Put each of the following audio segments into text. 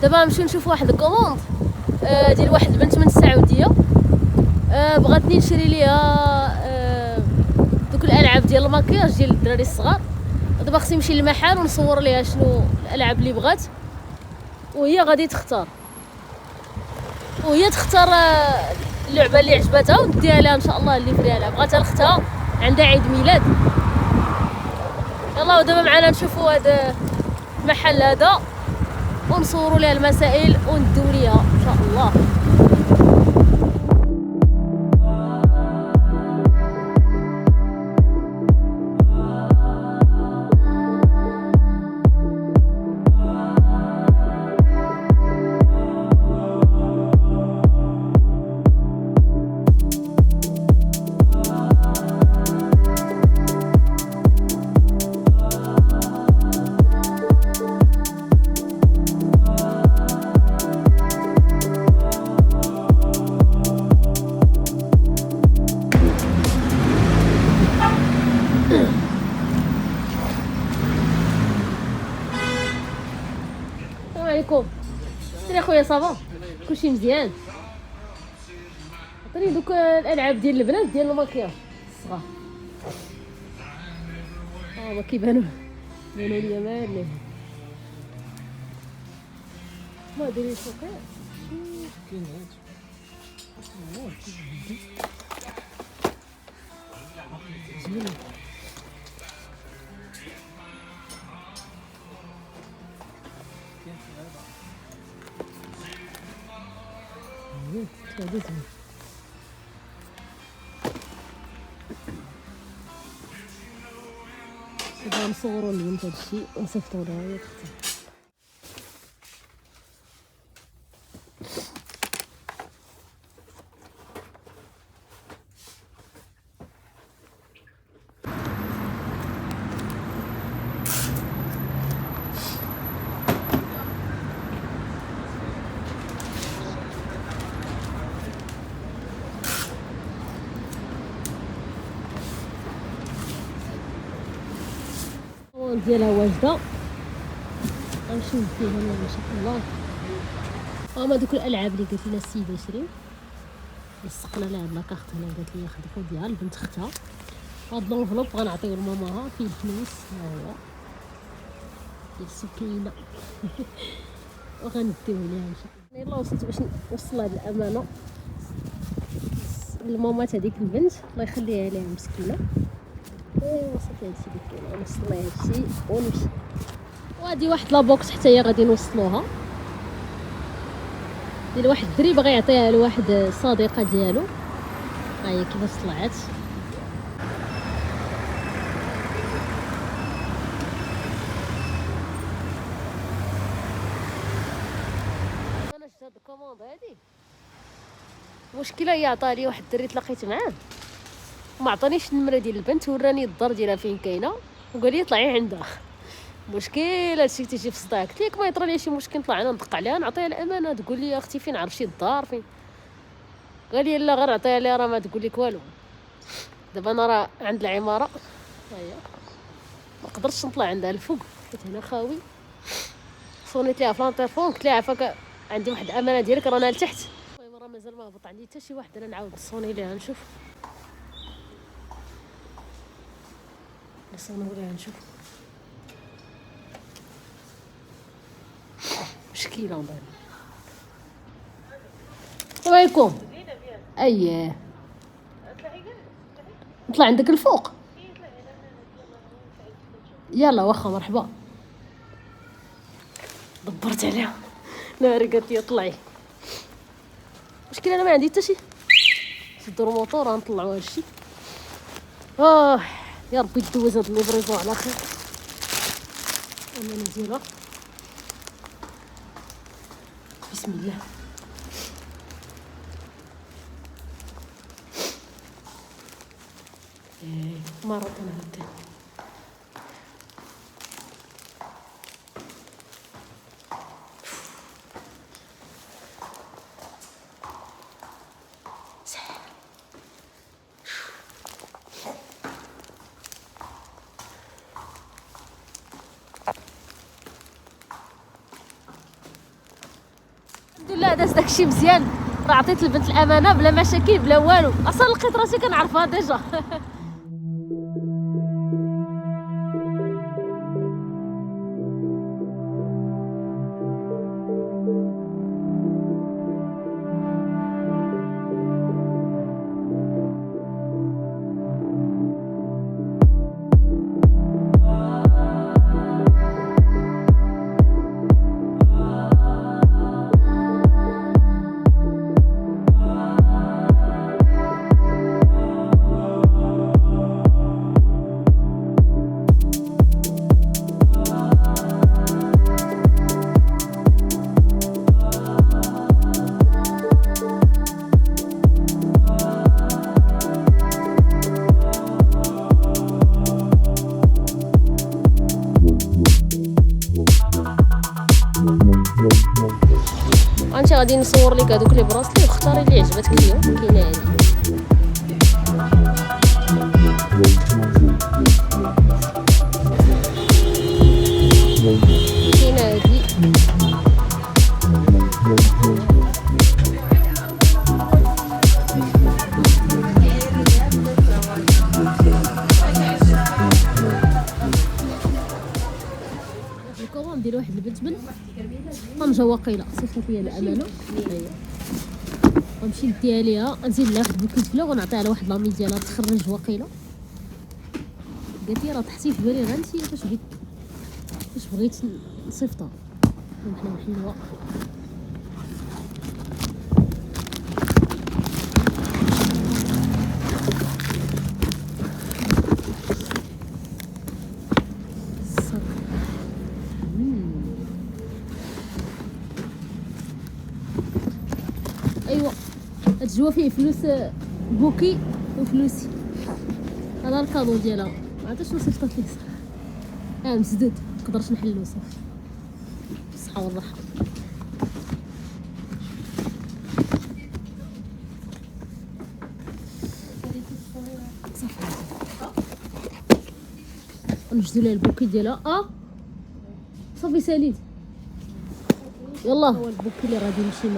دابا نمشيو نشوف واحد الكوموند ديال واحد البنت من السعوديه. بغاتني نشري ليها دوك الالعاب ديال الماكياج ديال الدراري الصغار. دابا خصني نمشي للمحل ونصور ليها شنو الالعاب اللي بغات، وهي غادي تختار اللعبه اللي عجبتها ونديها لها ان شاء الله. اللي فريها لها بغاتها لختها، عندها عيد ميلاد. يلا ودابا معنا نشوفوا هذا المحل هذا ونصوروا لها المسائل ونديو ليها ان شاء الله. السلام عليكم. سير اخويا صافا كلشي مزيان؟ عطيني دوك الالعاب ديال البنات ديال الماكياج الصغار. ما كيبانوا ليا مالي ما ديري سوقي كاين دابا نصوروا البنت هادشي ونصيفطوا لها هي تختار. ديالها واجده غنمشيو فيها ان شاء الله. هما دوك الالعاب اللي قالت لنا السيده شري، لصقنا لها هاد لاكارت هنا، قالت لي خديها لبنت اختها. هاد لونفلوب غنعطيو لماماها فيه الفلوس، ها هو ديال السكينه وغنديوه ليها ان شاء الله. يلا وصلت باش نوصلها بالامانه لمامات هذيك البنت، الله يخليها ليها مسكينه. وصلت هادشي اللي كاين، نوصل لها هادشي ونمشي. وهادي واحد لابوكس حتى هي غادي نوصلوها ديال واحد الدري باغي يعطيها لواحد صديقه ديالو. ها هي كيفاش طلعت. انا شفت هاد الكوموند هادي، المشكله هي عطاها لي واحد الدري تلاقيت معاه وما عطانيش النمره ديال البنت، وراني الدار ديالها فين كاينه وقال لي طلعي عندها. مشكل هادشي تيجي في صداع. قلت لك ما يطرى لي شي مشكل نطلع انا ندق عليها نعطيها الامانه، تقول لي اختي فين عرفتي الدار فين. قال لي لا غير عطيها لي راه ما تقول لك والو. دابا انا راه عند العماره هيا ما قدرتش نطلع عندها الفوق حيت هنا خاوي. صونيت ليها في لانتيفون قلت لها عافاك عندي واحد الامانه ديالك رانا لتحت. المهم راه مازال ما هبط عندي حتى شي واحد، انا نعاود نصوني ليها نشوف. نصوني ليها نشوف مشكله ونضرب. السلام عليكم. اييه نطلع عندك الفوق. يلا واخا مرحبا. دبرت عليها ناري قالت لي طلعي. مشكلة انا ما عندي حتى شي. نديرو موطور غنطلعو هادشي. يا ربي دوز هاد ليفريزون على خير. انا نديرها بسم الله. مرة ثانية. الحمد لله داز داكشي مزيان، راه عطيت البنت الامانه بلا مشاكل بلا والو، اصلا لقيت راسي كنعرفها ديجا. انت غادي نصور لك هذوك لي براسلي واختاري اللي عجبتك اليوم. كاينه هذه، كاينه هذه، الكوام ديال واحد البنت من طنجة واقيلا، صيفط ليا الامانه. غنمشي نديها ليها، نزيد لها واحد بوكيت فلوغ ونعطيها لواحد لامي ديالها تخرج واقيلا. قالت لي راه طحتي في بالي غير انت فاش بغيت نصيفطها، حنا نحلوها. ايوا هاد الجوا فيه فلوس بوكي وفلوسي، هذا الكادو ديالها. ما عرفتش شنو صيفطت لي صراحه. مسدود مقدرش نحلو صافي، بالصحه والراحه. صافي نجدو لها البوكي ديالها. صافي ساليت. يلا هو البوكي اللي غادي يمشي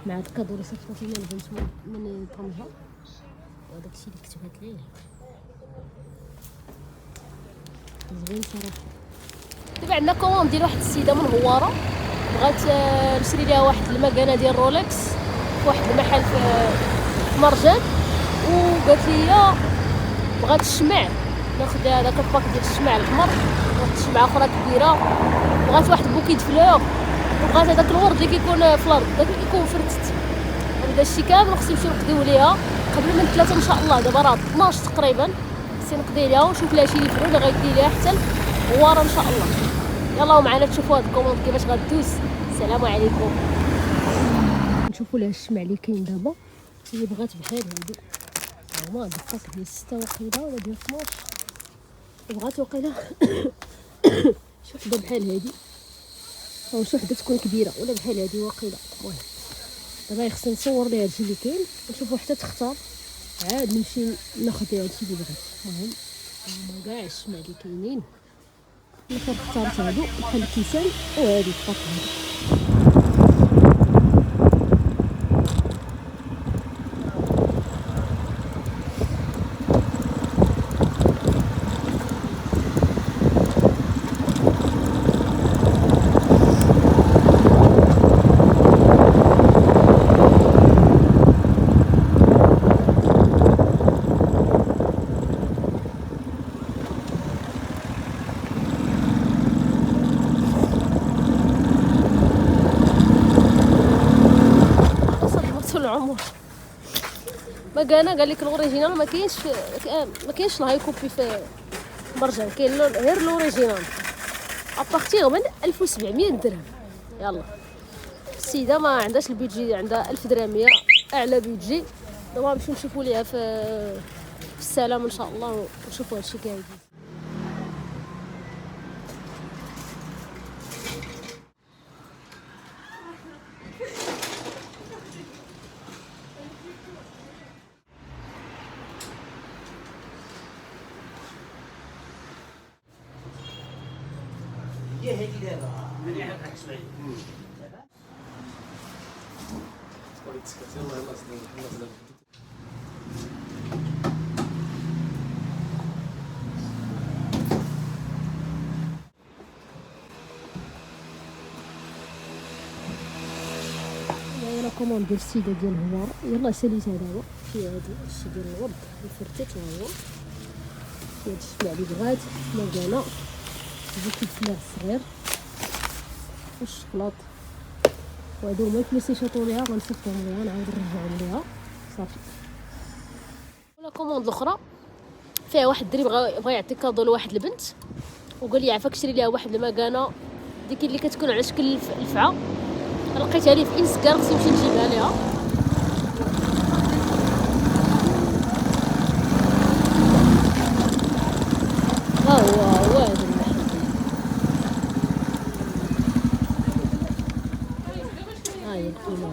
مع الكادو اللي صيفطت لنا البنت من طنجة، وداك الشيء اللي كتبات ليه زوين صراحه. دابا عندنا كوموند ديال واحد السيده من هواره، بغات نشري ليها واحد المكانه ديال رولكس في واحد المحل في مرجان، وقالت لي بغات الشمع، ناخذ هذاك الباك ديال الشمع الاحمر، واحد الشمعه اخرى كبيره، بغات واحد بوكيت فلوغ، وبغات هذاك الورد اللي كيكون في الارض، داك اللي كيكون فرتت. هذا الشيء كامل خصني نمشيو نقضيو ليها قبل من 3 ان شاء الله. دابا راه 12 تقريبا، خصني نقضي ليها ونشوف لها شي ليفرو اللي غيدي ليها حتى الهواره ان شاء الله. يلا ومعنا تشوفوا هاد الكوموند كيفاش غدوز. السلام عليكم. نشوفوا لها الشمع اللي كاين دابا، هي بغات بحال هادو هما هاد الباك ديال 6 وقيله ولا ديال 12، بغات وقيله شي وحده بحال هادي او شي وحده تكون كبيره ولا بحال هادي وقيله. المهم دابا خصني نصور ليها هادشي اللي كاين ونشوفوا حتى تختار، عاد نمشي ناخذ ليها هادشي اللي بغات. المهم هما كاع الشمع اللي كاينين، الاخر اختارت هادو بحال الكيسان وهادي الباك هادي. العمر مكانه قال لك الاوريجينال ما كاينش الهاي كوبي في مرجان، كاين غير الاوريجينال ابارتيغ من 1700 درهم. يلا السيده ما عندهاش البيدجي، عندها 1000 درهم اعلى بيدجي. دابا نمشيو نشوفوا ليها في السلام ان شاء الله ونشوفوا هادشي كاين. هيك دابا من يحب هاك شويه انا كوموند ديال السيده ديال الهوار. يلاه ساليت هذا هو فيه هذا الشيء ديال الورد الفرتيت. ها هو فيه هاد الشكل اللي بغات مكانه زيت الفلاح الصغير والشكلاط. وهادو هما كيفاش يشطوا ليها. غنصفهم ليها نعاود نرجعهم ليها صافي. ولا كوموند الاخرى فيها واحد الدري بغا يعطي كادو لواحد البنت وقال لي عافاك شري ليها واحد المكانه ديك اللي كتكون على شكل الفعه. لقيتها لي في انستغرام خصني نمشي نجيبها ليها. هو هذا المحل. هاهي القيمه.